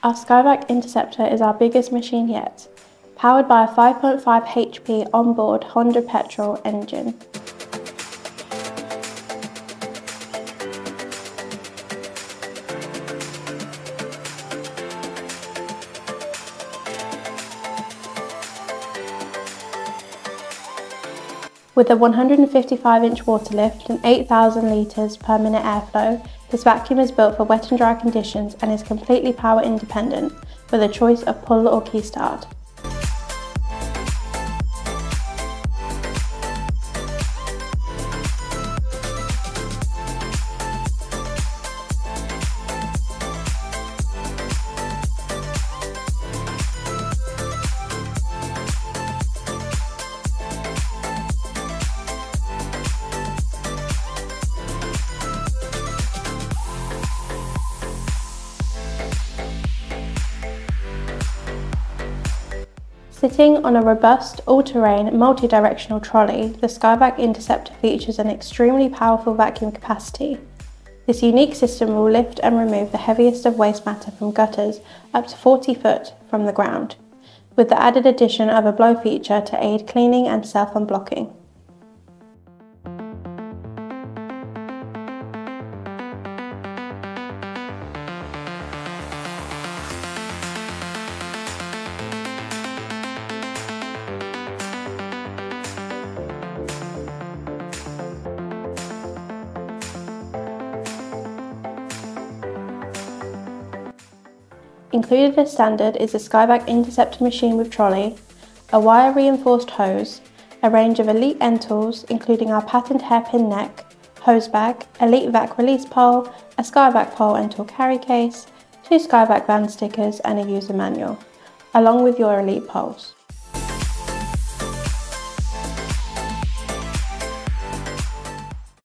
Our skyVac Interceptor is our biggest machine yet, powered by a 5.5 HP onboard Honda petrol engine. With a 155-inch water lift and 8,000 litres per minute airflow, this vacuum is built for wet and dry conditions and is completely power independent, with a choice of pull or key start. Sitting on a robust, all-terrain, multi-directional trolley, the skyVac Interceptor features an extremely powerful vacuum capacity. This unique system will lift and remove the heaviest of waste matter from gutters up to 40 foot from the ground, with the added addition of a blow feature to aid cleaning and self-unblocking. Included as standard is a skyVac Interceptor machine with trolley, a wire-reinforced hose, a range of elite end tools including our patent hairpin neck, hose bag, elite vac release pole, a skyVac pole and tool carry case, 2 skyVac band stickers and a user manual, along with your elite poles.